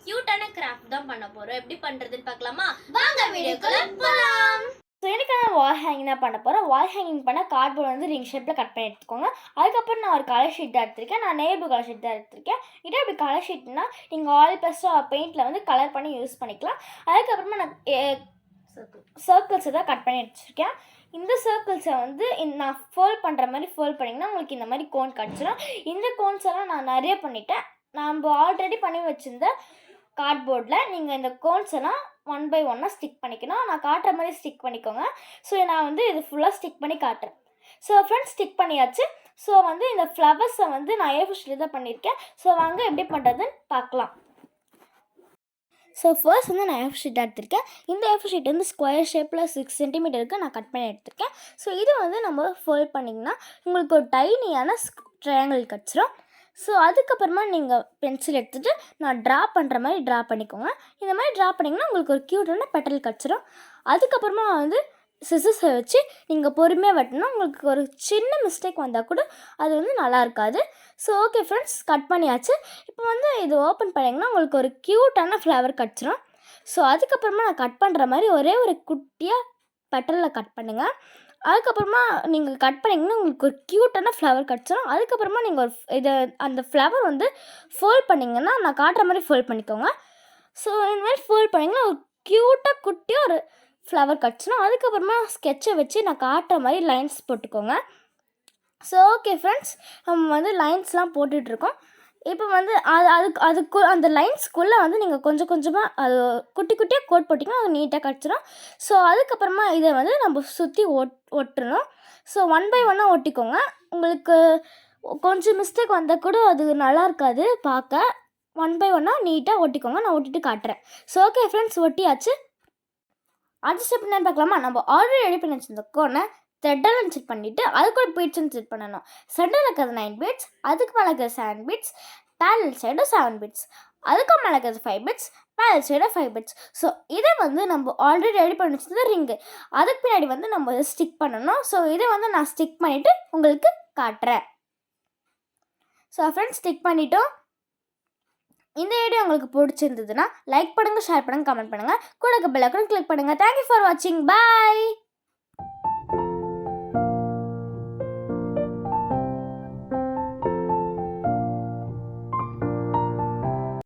கியூட்டான craft தான் பண்ண போறோம். எப்படி பண்றதுன்னு பார்க்கலாமா? வாங்க வீடியோக்குள்ள போலாம். ஸோ எனக்கு நான் வால் ஹேங்கிங் தான் பண்ண போகிறேன். வால் ஹேங்கிங் பண்ண கார்ட்போர்ட் வந்து ரிங் ஷேப்பில் கட் பண்ணி எடுத்துக்கோங்க. அதுக்கப்புறம் நான் ஒரு கலர் ஷீட் தான் எடுத்திருக்கேன். நான் நேபு கலர் ஷீட் தான் எடுத்திருக்கேன். இதே அப்படி கலர் ஷீட்னா நீங்கள் ஆயில் பெஸ்ட்டாக பெயிண்டில் வந்து கலர் பண்ணி யூஸ் பண்ணிக்கலாம். அதுக்கப்புறமா நான் சர்க்கிள்ஸை தான் கட் பண்ணி எடுத்துருக்கேன். இந்த சர்க்கிள்ஸை வந்து நான் ஃபோல்ட் பண்ணுற மாதிரி ஃபோல்ட் பண்ணிங்கன்னா உங்களுக்கு இந்த மாதிரி கோன் கிடச்சிடும். இந்த கோன்ஸ் எல்லாம் நான் நிறைய பண்ணிட்டேன். நம்ம ஆல்ரெடி பண்ணி வச்சுருந்த கார்ட்போர்டில் நீங்கள் இந்த கோன்ஸ் எல்லாம் 1 by 1 ஸ்டிக் பண்ணிக்கணும். நான் காட்டுற மாதிரி ஸ்டிக் பண்ணிக்கோங்க. ஸோ நான் வந்து இது ஃபுல்லாக ஸ்டிக் பண்ணி காட்டுறேன். ஸோ ஃப்ரெண்ட்ஸ் ஸ்டிக் பண்ணியாச்சு. ஸோ வந்து இந்த ஃப்ளவர்ஸை வந்து நான் ஏஃபுஷில் தான் பண்ணியிருக்கேன். ஸோ வாங்க எப்படி பண்ணுறதுன்னு பார்க்கலாம். ஸோ ஃபர்ஸ்ட் வந்து நான் ஏஃபு ஷீட் எடுத்திருக்கேன். இந்த ஏஃபு ஷீட் வந்து ஸ்கொயர் ஷேப்பில் 6 சென்டிமீட்டருக்கு நான் கட் பண்ணி எடுத்திருக்கேன். ஸோ இது வந்து நம்ம ஃபோல்ட் பண்ணிங்கன்னா உங்களுக்கு ஒரு டைனியான ட்ரையாங்கிள் கிடச்சிரும். ஸோ அதுக்கப்புறமா நீங்கள் பென்சில் எடுத்துகிட்டு நான் ட்ரா பண்ணுற மாதிரி ட்ரா பண்ணிக்கோங்க. இந்த மாதிரி ட்ரா பண்ணிங்கன்னா உங்களுக்கு ஒரு க்யூட்டான பெட்டல் கிடச்சிரும். அதுக்கப்புறமா வந்து சிசர்ஸை வச்சு நீங்கள் பொறுமையாக வெட்டினா உங்களுக்கு ஒரு சின்ன மிஸ்டேக் வந்தால் கூட அது வந்து நல்லா இருக்காது. ஸோ ஓகே ஃப்ரெண்ட்ஸ், கட் பண்ணியாச்சு. இப்போ வந்து இது ஓப்பன் பண்ணிங்கன்னா உங்களுக்கு ஒரு க்யூட்டான ஃப்ளவர் கிடச்சிரும். ஸோ அதுக்கப்புறமா நான் கட் பண்ணுற மாதிரி ஒரே ஒரு குட்டியாக பெட்டலில் கட் பண்ணுங்கள். அதுக்கப்புறமா நீங்கள் கட் பண்ணிங்கன்னா உங்களுக்கு ஒரு க்யூட்டான ஃப்ளவர் கிடச்சிரும். அதுக்கப்புறமா நீங்கள் ஒரு அந்த ஃப்ளவர் வந்து ஃபோல்ட் பண்ணிங்கன்னா நான் காட்டுற மாதிரி ஃபோல்ட் பண்ணிக்கோங்க. ஸோ இந்த மாதிரி ஃபோல்ட் பண்ணிங்கன்னா ஒரு க்யூட்டாக குட்டியாக ஒரு ஃப்ளவர் கிடச்சிரும். அதுக்கப்புறமா ஸ்கெட்சை வச்சு நான் காட்டுற மாதிரி லைன்ஸ் போட்டுக்கோங்க. ஸோ ஓகே ஃப்ரெண்ட்ஸ், நம்ம வந்து லைன்ஸ்லாம் போட்டுட்ருக்கோம். இப்போ வந்து அதுக்கு அந்த லைன்ஸ்குள்ளே வந்து நீங்கள் கொஞ்சம் கொஞ்சமாக அது குட்டி குட்டியாக கோட் போட்டிங்கன்னா அது நீட்டாக கிடச்சிரும். ஸோ அதுக்கப்புறமா இதை வந்து நம்ம சுற்றி ஒட்டணும். ஸோ 1 by 1 ஒட்டிக்கோங்க. உங்களுக்கு கொஞ்சம் மிஸ்டேக் வந்தால் கூட அது நல்லா இருக்காது பார்க்க. 1 by 1 நீட்டாக ஒட்டிக்கோங்க. நான் ஒட்டிட்டு காட்டுறேன். ஸோ ஓகே ஃப்ரெண்ட்ஸ், ஒட்டியாச்சு. அடுத்த ஸ்டெப் என்னன்னு பார்க்கலாமா? நம்ம ஆல்ரெடி ரெடி பண்ணி வச்சுருந்த கோனை த்ரெட்டால் இன்செட் பண்ணிவிட்டு அதுக்கு ஒரு பீட்ஸ் இன்செட் பண்ணணும். சென்டரில் இருக்கிறது 9 பீட்ஸ், அதுக்கு மேலே இருக்கிறது 7 பீட்ஸ், பேரல் சைடு 7 பீட்ஸ், அதுக்கு மேலே இருக்கிறது 5 beads, barrel side 5 beads. So இதை வந்து நம்ம ஆல்ரெடி ரெடி பண்ணி வச்சுருந்த ரிங்கு அதுக்கு பின்னாடி வந்து நம்ம ஸ்டிக் பண்ணணும். ஸோ இதை வந்து நான் ஸ்டிக் பண்ணிவிட்டு உங்களுக்கு காட்டுறேன். ஸோ ஃப்ரெண்ட்ஸ், ஸ்டிக் பண்ணிவிட்டோம். இந்த வீடியோ உங்களுக்கு பிடிச்சிருந்ததுன்னா லைக் பண்ணுங்கள், ஷேர் பண்ணுங்கள், கமெண்ட் பண்ணுங்கள், கூட பெல் ஐகான் கிளிக் பண்ணுங்கள். தேங்க்யூ ஃபார் வாட்சிங். பாய்.